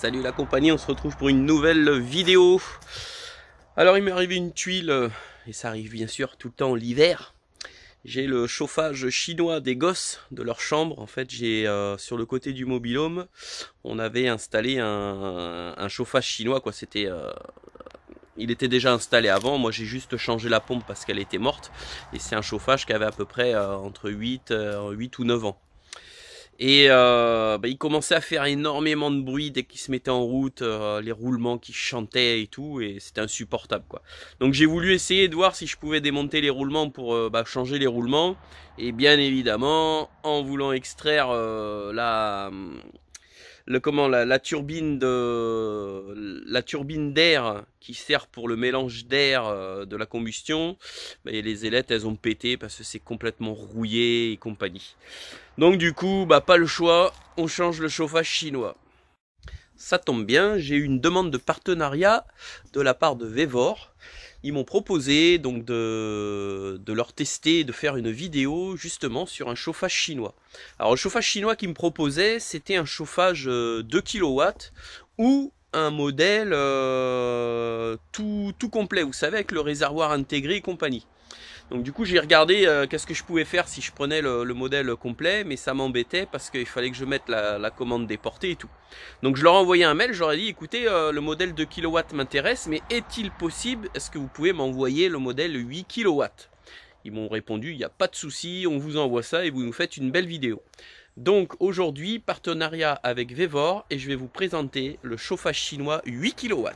Salut la compagnie, on se retrouve pour une nouvelle vidéo. Alors il m'est arrivé une tuile, et ça arrive bien sûr tout le temps l'hiver. J'ai le chauffage chinois des gosses de leur chambre. En fait, j'ai sur le côté du mobil-home, on avait installé un chauffage chinois, quoi. Il était déjà installé avant. Moi, j'ai juste changé la pompe parce qu'elle était morte. Et c'est un chauffage qui avait à peu près entre 8 ou 9 ans. Et il commençait à faire énormément de bruit dès qu'il se mettait en route, les roulements qui chantaient et tout, et c'était insupportable, quoi. Donc j'ai voulu essayer de voir si je pouvais démonter les roulements pour changer les roulements. Et bien évidemment, en voulant extraire la turbine d'air qui sert pour le mélange d'air de la combustion, les ailettes elles ont pété parce que c'est complètement rouillé et compagnie. Donc du coup pas le choix, on change le chauffage chinois. Ça tombe bien, j'ai eu une demande de partenariat de la part de Vevor. Ils m'ont proposé donc de leur tester, de faire une vidéo justement sur un chauffage chinois. Alors le chauffage chinois qu'ils me proposaient, c'était un chauffage 2 kW ou un modèle tout complet, vous savez, avec le réservoir intégré et compagnie. Donc du coup j'ai regardé qu'est-ce que je pouvais faire si je prenais le modèle complet, mais ça m'embêtait parce qu'il fallait que je mette la commande des portées et tout. Donc je leur ai envoyé un mail, je leur ai dit écoutez, le modèle 2 kW m'intéresse, mais est-il possible, est-ce que vous pouvez m'envoyer le modèle 8 kW? Ils m'ont répondu il n'y a pas de souci, on vous envoie ça et vous nous faites une belle vidéo. Donc aujourd'hui, partenariat avec Vevor et je vais vous présenter le chauffage chinois 8 kW.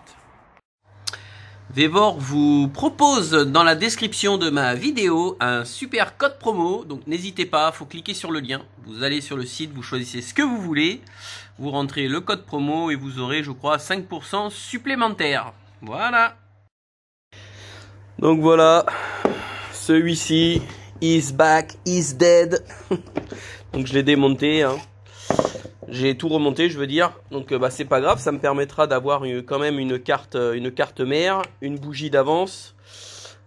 Vevor vous propose dans la description de ma vidéo un super code promo, donc n'hésitez pas, il faut cliquer sur le lien, vous allez sur le site, vous choisissez ce que vous voulez, vous rentrez le code promo et vous aurez je crois 5% supplémentaire. Voilà. Donc voilà, celui-ci, is back, is dead. Donc je l'ai démonté, hein. J'ai tout remonté, je veux dire, donc c'est pas grave, ça me permettra d'avoir quand même une carte mère, une bougie d'avance,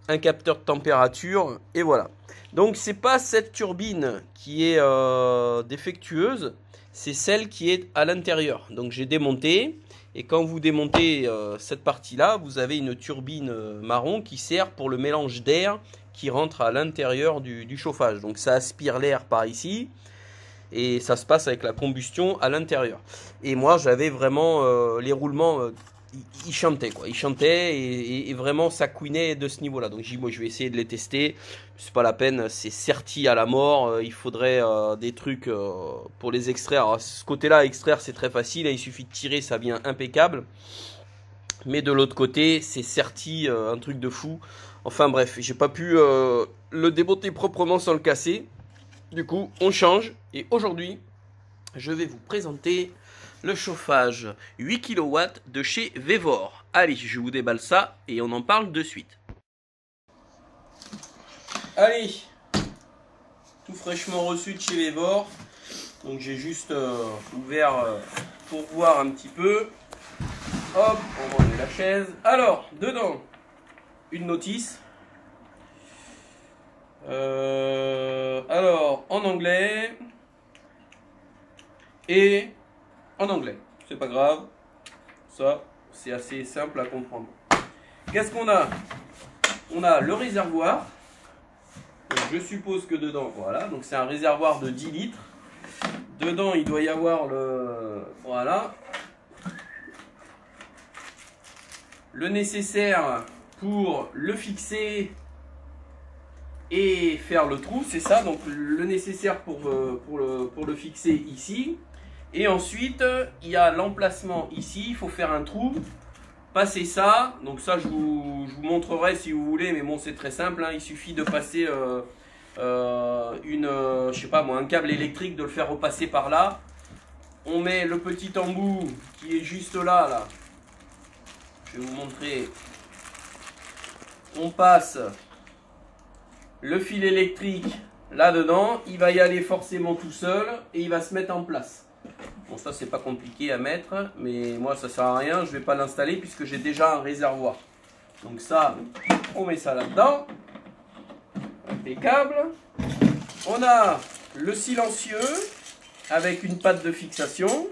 un capteur de température, et voilà. Donc c'est pas cette turbine qui est défectueuse, c'est celle qui est à l'intérieur. Donc j'ai démonté, et quand vous démontez cette partie-là, vous avez une turbine marron qui sert pour le mélange d'air qui rentre à l'intérieur du chauffage. Donc ça aspire l'air par ici. Et ça se passe avec la combustion à l'intérieur. Et moi j'avais vraiment les roulements, ils chantaient quoi. Ils chantaient et vraiment ça couinait de ce niveau là. Donc j'ai dit moi je vais essayer de les tester. C'est pas la peine, c'est serti à la mort. Il faudrait des trucs pour les extraire. Alors, ce côté là extraire c'est très facile, il suffit de tirer, ça vient impeccable. Mais de l'autre côté c'est serti, un truc de fou. Enfin bref, j'ai pas pu le démonter proprement sans le casser. Du coup, on change et aujourd'hui, je vais vous présenter le chauffage 8 kW de chez Vevor. Allez, je vous déballe ça et on en parle de suite. Allez, tout fraîchement reçu de chez Vevor. Donc j'ai juste ouvert pour voir un petit peu. Hop, on va enlever la chaise. Alors, dedans, une notice. Alors en anglais et en anglais, c'est pas grave, ça c'est assez simple à comprendre. Qu'est-ce qu'on a? On a le réservoir, donc, je suppose que dedans, voilà, donc c'est un réservoir de 10 litres. Dedans il doit y avoir le nécessaire pour le fixer et faire le trou, c'est ça, donc le nécessaire pour le fixer ici. Et ensuite il y a l'emplacement ici, il faut faire un trou, passer ça, donc ça je vous montrerai si vous voulez, mais bon c'est très simple, hein. Il suffit de passer je sais pas moi, un câble électrique, de le faire repasser par là. On met le petit embout qui est juste là, je vais vous montrer, on passe le fil électrique là-dedans, il va y aller forcément tout seul et il va se mettre en place. Bon, ça c'est pas compliqué à mettre, mais moi ça sert à rien, je vais pas l'installer puisque j'ai déjà un réservoir. Donc ça, on met ça là-dedans. Impeccable. On a le silencieux avec une patte de fixation.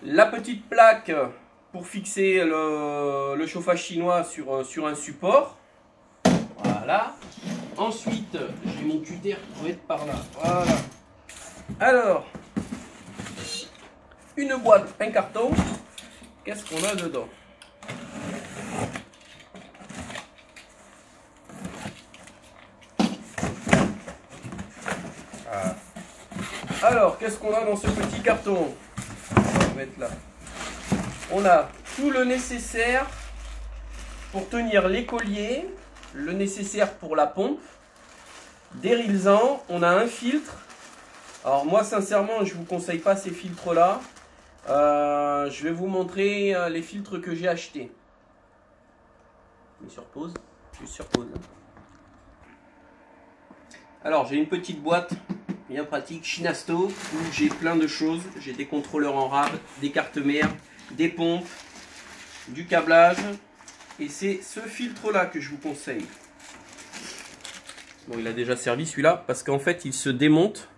La petite plaque pour fixer le chauffage chinois sur un support. Voilà. Ensuite, j'ai mon cutter qui doit être par là. Voilà. Alors, une boîte, un carton. Qu'est-ce qu'on a dedans? Ah. Alors, qu'est-ce qu'on a dans ce petit carton? On va mettre là. On a tout le nécessaire pour tenir les colliers, le nécessaire pour la pompe, des rilsans, on a un filtre. Alors moi sincèrement je ne vous conseille pas ces filtres là. Je vais vous montrer les filtres que j'ai achetés. Je mets sur pause, juste sur pause. Alors j'ai une petite boîte bien pratique, Shinasto, où j'ai plein de choses. J'ai des contrôleurs en rab, des cartes mères, des pompes, du câblage. Et c'est ce filtre là que je vous conseille. Bon, il a déjà servi celui-là parce qu'en fait il se démonte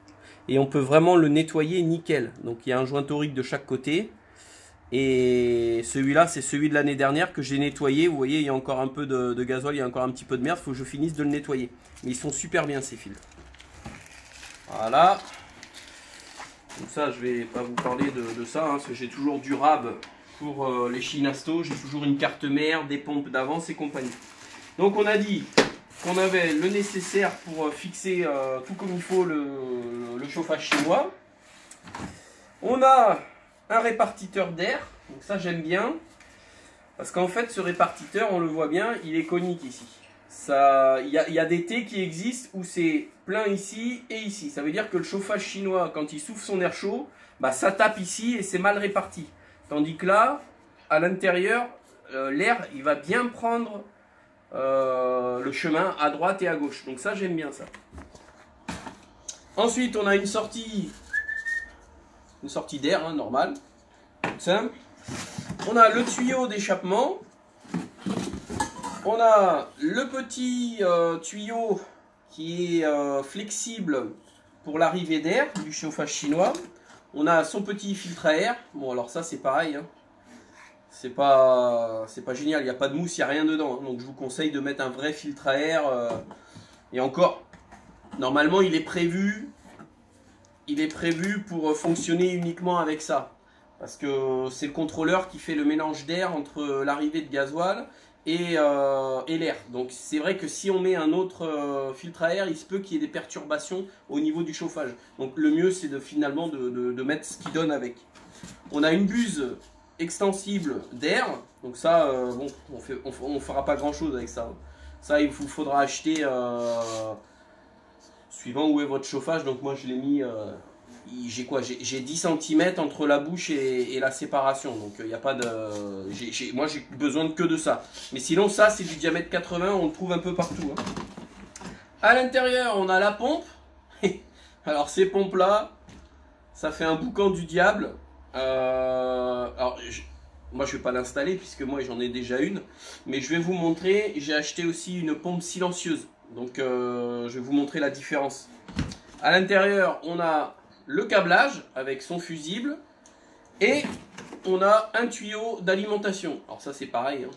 et on peut vraiment le nettoyer nickel. Donc il y a un joint torique de chaque côté. Et celui-là c'est celui de l'année dernière que j'ai nettoyé. Vous voyez il y a encore un peu de gasoil, il y a encore un petit peu de merde. Il faut que je finisse de le nettoyer. Mais ils sont super bien ces filtres. Voilà. Donc ça je vais pas vous parler de ça hein, parce que j'ai toujours du rab pour les Shinasto. J'ai toujours une carte mère, des pompes d'avance et compagnie. Donc on a dit qu'on avait le nécessaire pour fixer tout comme il faut le chauffage chinois. On a un répartiteur d'air, donc ça j'aime bien, parce qu'en fait ce répartiteur, on le voit bien, il est conique ici. Il y a des T qui existent où c'est plein ici et ici. Ça veut dire que le chauffage chinois, quand il souffle son air chaud, bah, ça tape ici et c'est mal réparti. Tandis que là, à l'intérieur, l'air, il va bien prendre le chemin à droite et à gauche. Donc ça, j'aime bien ça. Ensuite, on a une sortie d'air, hein, normale. Simple. On a le tuyau d'échappement. On a le petit tuyau qui est flexible pour l'arrivée d'air du chauffage chinois. On a son petit filtre à air. Bon, alors ça, c'est pareil. Hein. C'est pas génial, il n'y a pas de mousse, il n'y a rien dedans. Donc je vous conseille de mettre un vrai filtre à air. Et encore, normalement il est prévu pour fonctionner uniquement avec ça. Parce que c'est le contrôleur qui fait le mélange d'air entre l'arrivée de gasoil et l'air. Donc c'est vrai que si on met un autre filtre à air, il se peut qu'il y ait des perturbations au niveau du chauffage. Donc le mieux c'est finalement de mettre ce qui donne avec. On a une buse extensible d'air, donc ça bon, on fera pas grand chose avec ça. Ça il vous faudra acheter suivant où est votre chauffage. Donc moi je l'ai mis, j'ai quoi, j'ai 10 cm entre la bouche et la séparation, donc il n'y a pas de, moi j'ai besoin que de ça. Mais sinon ça c'est du diamètre 80, on le trouve un peu partout hein. À l'intérieur on a la pompe. Alors ces pompes là, ça fait un boucan du diable. Alors, moi je vais pas l'installer puisque moi j'en ai déjà une, mais je vais vous montrer. J'ai acheté aussi une pompe silencieuse, donc je vais vous montrer la différence. À l'intérieur on a le câblage avec son fusible et on a un tuyau d'alimentation. Alors ça c'est pareil hein.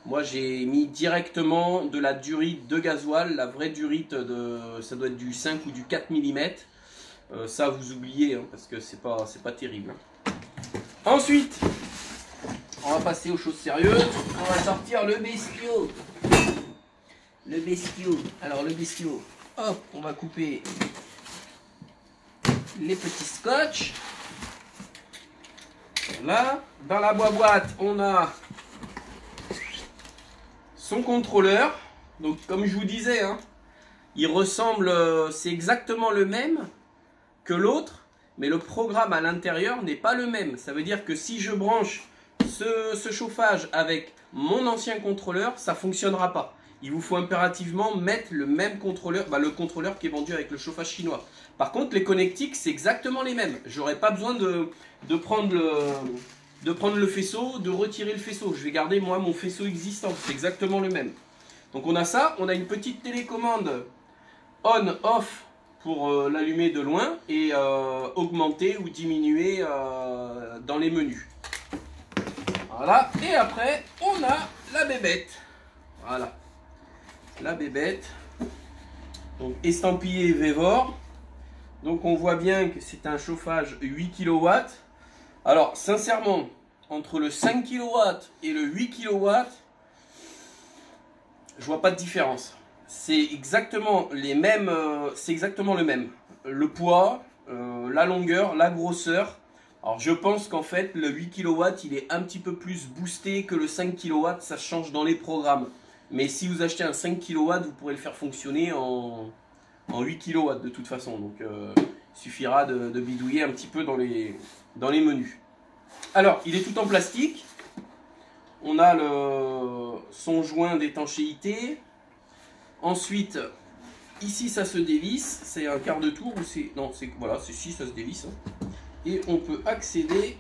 Moi j'ai mis directement de la durite de gasoil, la vraie durite ça doit être du 5 ou du 4 mm. Ça vous oubliez hein, parce que c'est pas terrible hein. Ensuite on va passer aux choses sérieuses. On va sortir le bestiau. Alors le bestiau, hop, on va couper les petits scotch. Voilà. Dans la boîte on a son contrôleur. Donc comme je vous disais hein, il ressemble, c'est exactement le même que l'autre, mais le programme à l'intérieur n'est pas le même. Ça veut dire que si je branche ce chauffage avec mon ancien contrôleur, ça ne fonctionnera pas. Il vous faut impérativement mettre le même contrôleur, le contrôleur qui est vendu avec le chauffage chinois. Par contre, les connectiques, c'est exactement les mêmes. J'aurais pas besoin de prendre le faisceau, de retirer le faisceau. Je vais garder moi mon faisceau existant, c'est exactement le même. Donc on a ça, on a une petite télécommande on-off pour l'allumer de loin et augmenter ou diminuer dans les menus. Voilà, et après on a la bébête. Voilà, la bébête. Donc estampillé Vevor. Donc on voit bien que c'est un chauffage 8 kW. Alors sincèrement, entre le 5 kW et le 8 kW, je vois pas de différence. C'est exactement les mêmes, c'est exactement le même. Le poids, la longueur, la grosseur. Alors je pense qu'en fait le 8 kW il est un petit peu plus boosté que le 5 kW, ça change dans les programmes. Mais si vous achetez un 5 kW, vous pourrez le faire fonctionner en 8 kW de toute façon. Donc il suffira de bidouiller un petit peu dans les menus. Alors il est tout en plastique. On a son joint d'étanchéité. Ensuite, ici ça se dévisse. C'est un quart de tour ou c'est. Non, c'est voilà, c'est si ça se dévisse. Et on peut accéder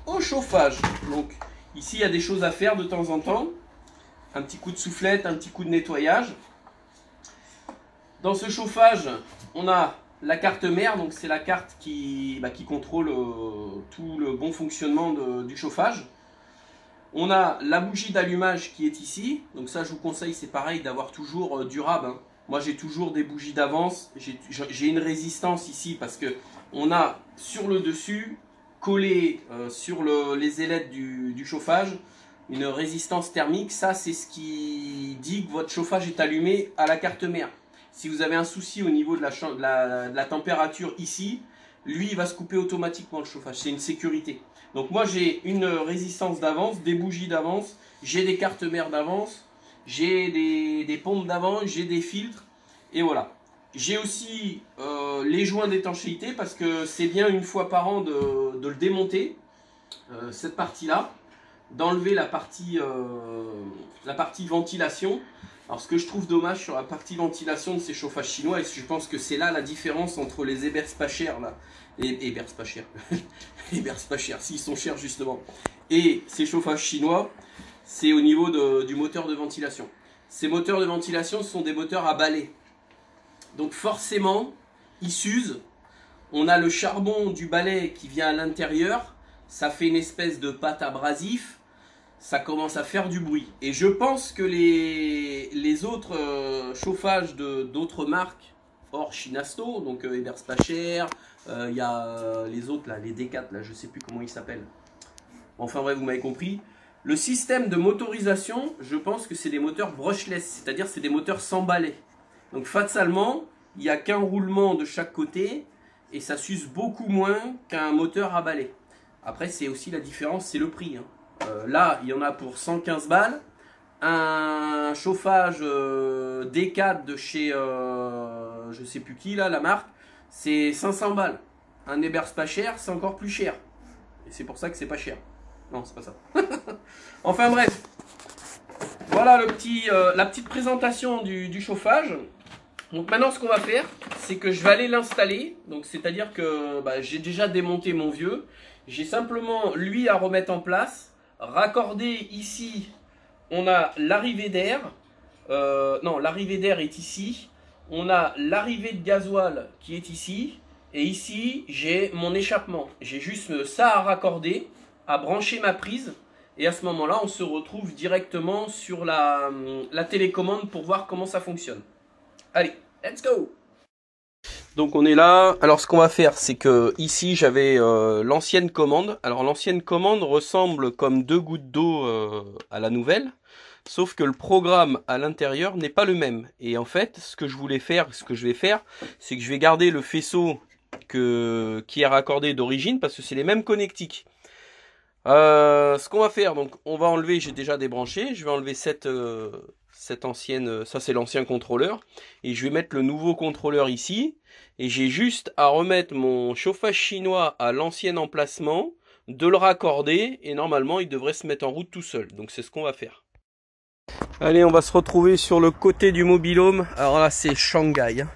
au chauffage. Donc ici il y a des choses à faire de temps en temps. Un petit coup de soufflette, un petit coup de nettoyage. Dans ce chauffage, on a la carte mère, donc c'est la carte qui contrôle tout le bon fonctionnement du chauffage. On a la bougie d'allumage qui est ici. Donc ça, je vous conseille, c'est pareil, d'avoir toujours durable. Hein. Moi, j'ai toujours des bougies d'avance. J'ai une résistance ici parce que on a sur le dessus, collé sur les ailettes du chauffage, une résistance thermique. Ça, c'est ce qui dit que votre chauffage est allumé à la carte mère. Si vous avez un souci au niveau de la température ici, lui, il va se couper automatiquement le chauffage. C'est une sécurité. Donc moi, j'ai une résistance d'avance, des bougies d'avance, j'ai des cartes mères d'avance, j'ai des pompes d'avance, j'ai des filtres. Et voilà. J'ai aussi les joints d'étanchéité parce que c'est bien une fois par an de le démonter, cette partie-là, d'enlever la partie ventilation. Alors ce que je trouve dommage sur la partie ventilation de ces chauffages chinois, et je pense que c'est là la différence entre les Ebers pas chers, là, Ebers pas chers, Ebers pas chers, s'ils sont chers justement, et ces chauffages chinois, c'est au niveau du moteur de ventilation. Ces moteurs de ventilation sont des moteurs à balai. Donc forcément, ils s'usent. On a le charbon du balai qui vient à l'intérieur, ça fait une espèce de pâte abrasif. Ça commence à faire du bruit. Et je pense que les autres chauffages d'autres marques, hors Chinasto, donc Ebers pas cher, il y a les autres, là, les D4, là, je ne sais plus comment ils s'appellent. Enfin bref, vous m'avez compris. Le système de motorisation, je pense que c'est des moteurs brushless, c'est-à-dire c'est des moteurs sans balai. Donc fatalement, il n'y a qu'un roulement de chaque côté et ça s'use beaucoup moins qu'un moteur à balai. Après, c'est aussi la différence, c'est le prix, hein. Là, il y en a pour 115 balles. Un chauffage D4 de chez je sais plus qui, là, la marque, c'est 500 balles. Un Ebers pas cher, c'est encore plus cher. Et c'est pour ça que c'est pas cher. Non, c'est pas ça. Enfin bref. Voilà la petite présentation du chauffage. Donc maintenant, ce qu'on va faire, c'est que je vais aller l'installer. Donc c'est-à-dire que j'ai déjà démonté mon vieux. J'ai simplement lui à remettre en place. Raccordé ici, on a l'arrivée d'air. Non, l'arrivée d'air est ici. On a l'arrivée de gasoil qui est ici. Et ici, j'ai mon échappement. J'ai juste ça à raccorder, à brancher ma prise. Et à ce moment-là, on se retrouve directement sur la télécommande pour voir comment ça fonctionne. Allez, let's go! Donc on est là. Alors ce qu'on va faire, c'est que ici j'avais l'ancienne commande. Alors l'ancienne commande ressemble comme deux gouttes d'eau à la nouvelle, sauf que le programme à l'intérieur n'est pas le même. Et en fait, ce que je vais faire, c'est que je vais garder le faisceau qui est raccordé d'origine parce que c'est les mêmes connectiques. Ce qu'on va faire, donc on va enlever, j'ai déjà débranché, je vais enlever cette ancienne, ça c'est l'ancien contrôleur, et je vais mettre le nouveau contrôleur ici, et j'ai juste à remettre mon chauffage chinois à l'ancien emplacement, de le raccorder, et normalement il devrait se mettre en route tout seul, donc c'est ce qu'on va faire. Allez, on va se retrouver sur le côté du mobil-home. Alors là c'est Shanghai, hein.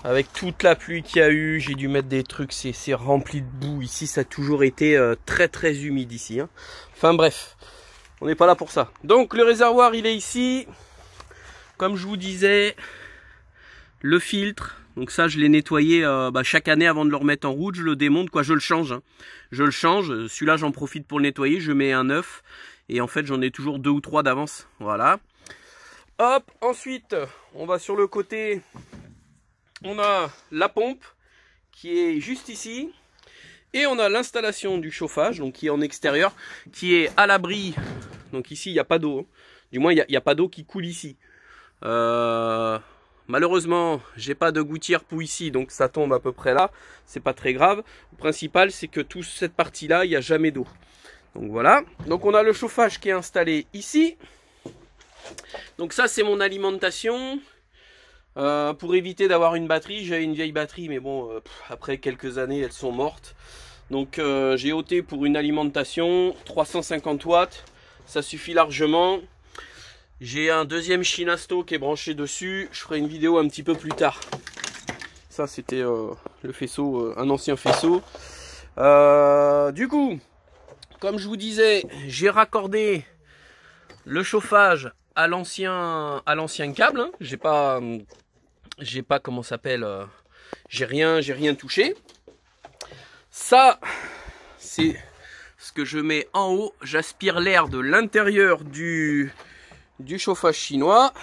Avec toute la pluie qu'il y a eu, j'ai dû mettre des trucs, c'est rempli de boue. Ici, ça a toujours été très très humide ici, hein. Enfin bref, on n'est pas là pour ça. Donc le réservoir, il est ici. Comme je vous disais, le filtre, Donc ça, je l'ai nettoyé chaque année avant de le remettre en route. Je le démonte, quoi, je le change. Hein. Je le change. Celui-là, j'en profite pour le nettoyer. Je mets un neuf. Et en fait, j'en ai toujours 2 ou 3 d'avance. Voilà. Hop, ensuite, on va sur le côté. On a la pompe qui est juste ici. Et on a l'installation du chauffage, donc qui est en extérieur, qui est à l'abri. Donc ici, il n'y a pas d'eau. Du moins, il n'y a pas d'eau qui coule ici. Malheureusement, j'ai pas de gouttière pour ici, donc ça tombe à peu près là. C'est pas très grave. Le principal, c'est que toute cette partie-là, il n'y a jamais d'eau. Donc voilà. Donc on a le chauffage qui est installé ici. Donc ça, c'est mon alimentation. Pour éviter d'avoir une batterie, j'avais une vieille batterie, mais bon, après quelques années, elles sont mortes. Donc j'ai opté pour une alimentation 350 watts. Ça suffit largement. J'ai un deuxième Shinasto qui est branché dessus. Je ferai une vidéo un petit peu plus tard. Ça, c'était le faisceau, un ancien faisceau. Du coup, comme je vous disais, j'ai raccordé le chauffage à l'ancien câble. Hein. J'ai pas comment ça s'appelle. J'ai rien touché. Ça, c'est ce que je mets en haut. J'aspire l'air de l'intérieur du chauffage chinois.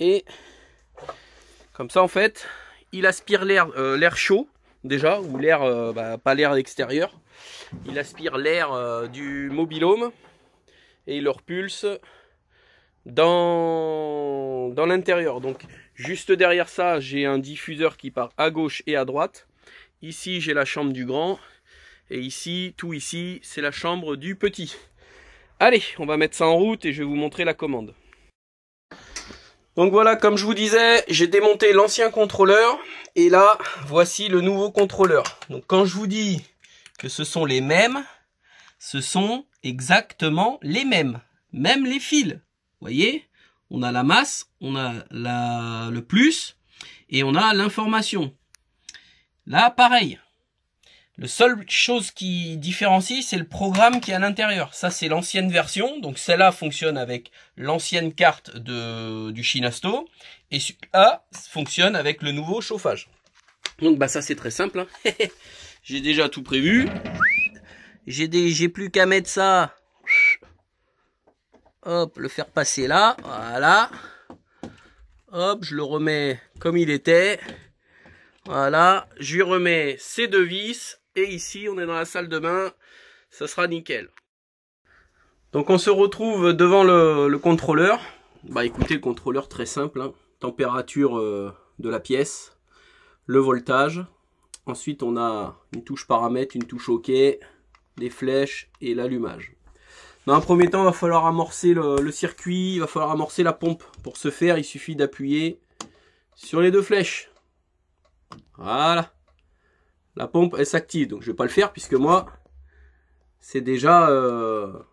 Et comme ça, en fait, il aspire l'air chaud, déjà, ou l'air, pas l'air extérieur. Il aspire l'air du mobil-home et il le repulse dans l'intérieur. Donc, juste derrière ça, j'ai un diffuseur qui part à gauche et à droite. Ici, j'ai la chambre du grand. Et ici, tout ici, c'est la chambre du petit. Allez, on va mettre ça en route et je vais vous montrer la commande. Donc voilà, comme je vous disais, j'ai démonté l'ancien contrôleur. Et là, voici le nouveau contrôleur. Donc quand je vous dis que ce sont les mêmes, ce sont exactement les mêmes. Même les fils. Vous voyez, on a la masse, on a le plus et on a l'information. Là, pareil. La seule chose qui différencie, c'est le programme qui est à l'intérieur. Ça, c'est l'ancienne version. Donc, celle-là fonctionne avec l'ancienne carte du Shinasto. Et celui-là fonctionne avec le nouveau chauffage. Donc, ça, c'est très simple. Hein. J'ai déjà tout prévu. J'ai plus qu'à mettre ça. Hop, le faire passer là. Voilà. Hop, je le remets comme il était. Voilà. Je lui remets ces 2 vis. Et ici, on est dans la salle de bain, ça sera nickel. Donc on se retrouve devant le contrôleur. Écoutez, le contrôleur très simple, hein. Température de la pièce, le voltage. Ensuite, on a une touche paramètres, une touche OK, des flèches et l'allumage. Dans un premier temps, il va falloir amorcer le circuit, il va falloir amorcer la pompe. Pour ce faire, il suffit d'appuyer sur les 2 flèches. Voilà. La pompe, elle s'active. Donc, je ne vais pas le faire puisque moi, c'est déjà...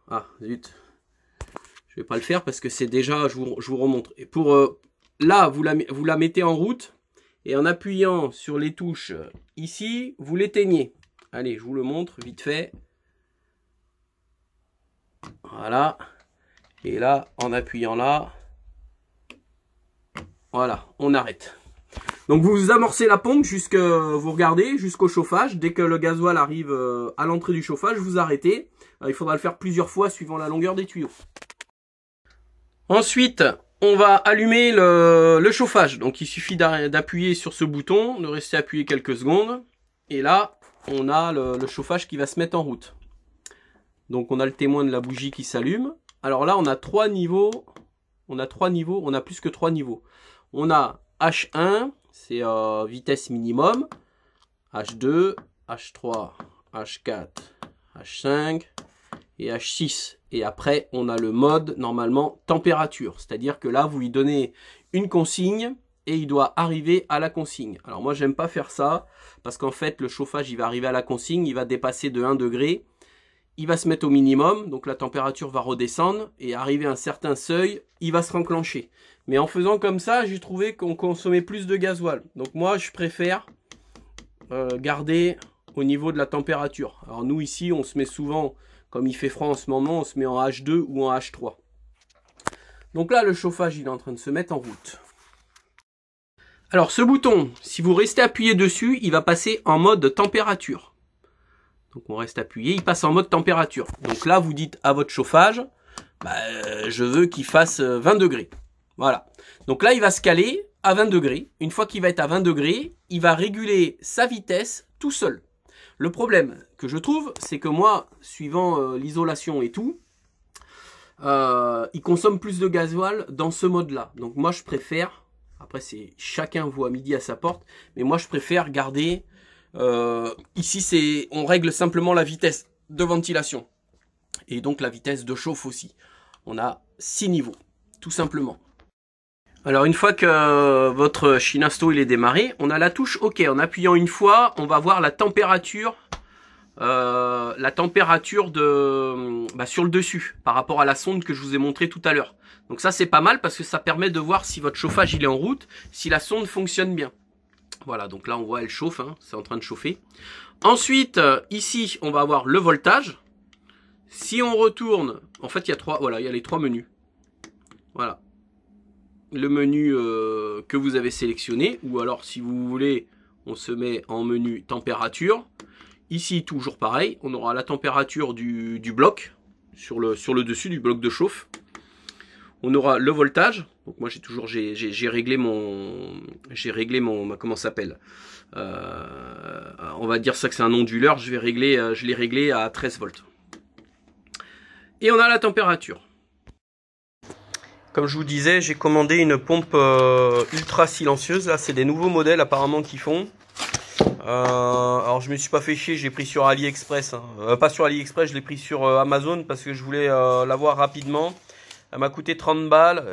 Ah, zut. Je ne vais pas le faire parce que c'est déjà... Je vous remontre. Et pour... là, vous la mettez en route. Et en appuyant sur les touches ici, vous l'éteignez. Allez, je vous le montre vite fait. Voilà. Et là, en appuyant là, voilà, on arrête. Donc vous amorcez la pompe vous regardez jusqu'au chauffage. Dès que le gasoil arrive à l'entrée du chauffage, vous arrêtez. Il faudra le faire plusieurs fois suivant la longueur des tuyaux. Ensuite, on va allumer le chauffage. Donc il suffit d'appuyer sur ce bouton, de rester appuyé quelques secondes. Et là, on a le chauffage qui va se mettre en route. Donc on a le témoin de la bougie qui s'allume. Alors là, on a 3 niveaux. On a plus que 3 niveaux. On a H1, c'est vitesse minimum. H2, H3, H4, H5 et H6. Et après, on a le mode, normalement, température. C'est-à-dire que là, vous lui donnez une consigne et il doit arriver à la consigne. Alors moi, j'aime pas faire ça parce qu'en fait, le chauffage, il va arriver à la consigne, il va dépasser de 1 degré. Il va se mettre au minimum, donc la température va redescendre et arriver à un certain seuil, il va se renclencher. Mais en faisant comme ça, j'ai trouvé qu'on consommait plus de gasoil. Donc moi, je préfère garder au niveau de la température. Alors nous ici, on se met souvent, comme il fait froid en ce moment, on se met en H2 ou en H3. Donc là, le chauffage, il est en train de se mettre en route. Alors ce bouton, si vous restez appuyé dessus, il va passer en mode température. Donc on reste appuyé, il passe en mode température. Donc là vous dites à votre chauffage, je veux qu'il fasse 20 degrés. Voilà. Donc là il va se caler à 20 degrés. Une fois qu'il va être à 20 degrés, il va réguler sa vitesse tout seul. Le problème que je trouve, c'est que moi, suivant l'isolation et tout, il consomme plus de gasoil dans ce mode-là. Donc moi je préfère, après c'est chacun voit midi à sa porte, mais moi je préfère garder, ici on règle simplement la vitesse de ventilation. Et donc la vitesse de chauffe aussi. On a 6 niveaux, tout simplement. Alors une fois que votre Shinasto il est démarré, on a la touche OK. En appuyant une fois, on va voir la température sur le dessus par rapport à la sonde que je vous ai montré tout à l'heure. Donc ça c'est pas mal parce que ça permet de voir si votre chauffage il est en route, si la sonde fonctionne bien. Voilà, donc là on voit elle chauffe, hein, c'est en train de chauffer. Ensuite ici on va avoir le voltage. Si on retourne, en fait il y a les trois menus. Voilà. Le menu que vous avez sélectionné, ou alors si vous voulez on se met en menu température. Ici toujours pareil, on aura la température du bloc sur le dessus du bloc de chauffe. On aura le voltage. Donc moi j'ai réglé mon comment ça s'appelle, on va dire ça que c'est un onduleur. Je l'ai réglé à 13 volts. Et on a la température. Comme je vous disais, j'ai commandé une pompe ultra silencieuse. Là, c'est des nouveaux modèles apparemment qu'ils font. Alors, je me suis pas fait chier, j'ai pris sur AliExpress. Hein. Pas sur AliExpress, je l'ai pris sur Amazon parce que je voulais l'avoir rapidement. Elle m'a coûté 30 balles.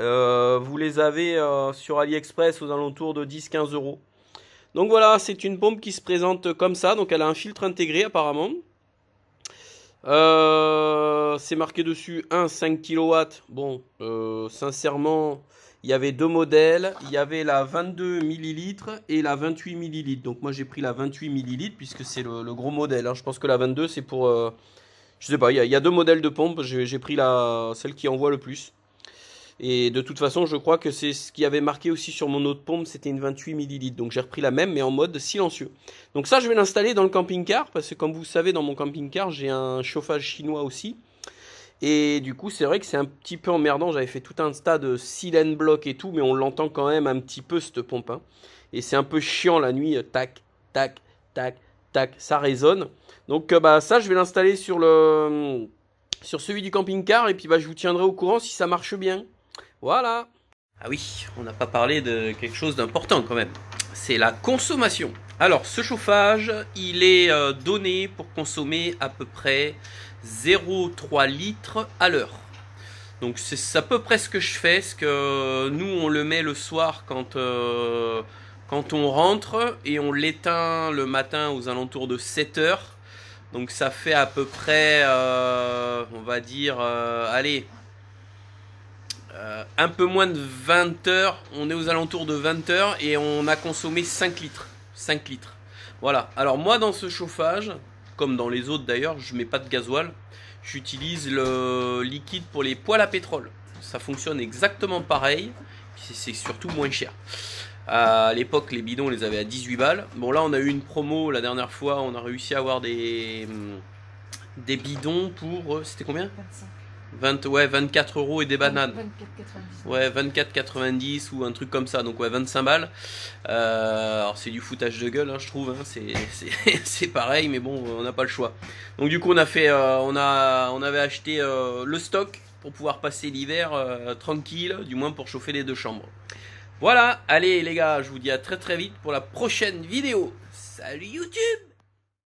Vous les avez sur AliExpress aux alentours de 10-15 euros. Donc voilà, c'est une pompe qui se présente comme ça. Donc elle a un filtre intégré apparemment. C'est marqué dessus 5 kW. Bon, sincèrement, il y avait deux modèles. Il y avait la 22 ml et la 28 ml. Donc moi j'ai pris la 28 ml puisque c'est le gros modèle. Hein. Je pense que la 22 c'est pour... je sais pas, il y a deux modèles de pompe. J'ai pris celle qui envoie le plus. Et de toute façon, je crois que c'est ce qui avait marqué aussi sur mon autre pompe, c'était une 28 ml. Donc j'ai repris la même, mais en mode silencieux. Donc ça, je vais l'installer dans le camping-car, parce que comme vous savez, dans mon camping-car, j'ai un chauffage chinois aussi. Et du coup, c'est vrai que c'est un petit peu emmerdant. J'avais fait tout un tas de silent block et tout, mais on l'entend quand même un petit peu, cette pompe. Hein. Et c'est un peu chiant la nuit, tac, tac, tac, tac, ça résonne. Donc ça, je vais l'installer sur celui du camping-car, et puis je vous tiendrai au courant si ça marche bien. Voilà. Ah oui, on n'a pas parlé de quelque chose d'important quand même. C'est la consommation. Alors, ce chauffage, il est donné pour consommer à peu près 0,3 litres à l'heure. Donc, c'est à peu près ce que je fais. Parce que nous, on le met le soir quand on rentre. Et on l'éteint le matin aux alentours de 7 heures. Donc, ça fait à peu près, on va dire, allez... un peu moins de 20 heures, on est aux alentours de 20 heures et on a consommé 5 litres. 5 litres. Voilà. Alors moi dans ce chauffage, comme dans les autres d'ailleurs, je mets pas de gasoil. J'utilise le liquide pour les poêles à pétrole. Ça fonctionne exactement pareil. C'est surtout moins cher. À l'époque, les bidons, on les avait à 18 balles. Bon là, on a eu une promo la dernière fois. On a réussi à avoir des bidons pour... C'était combien ? 24 euros et des bananes. 24,90. Ouais, 24,90 ou un truc comme ça. Donc ouais, 25 balles. Alors c'est du foutage de gueule, hein, je trouve. Hein. C'est pareil, mais bon, on n'a pas le choix. Donc du coup, on avait acheté le stock pour pouvoir passer l'hiver tranquille, du moins pour chauffer les deux chambres. Voilà, allez les gars, je vous dis à très très vite pour la prochaine vidéo. Salut YouTube!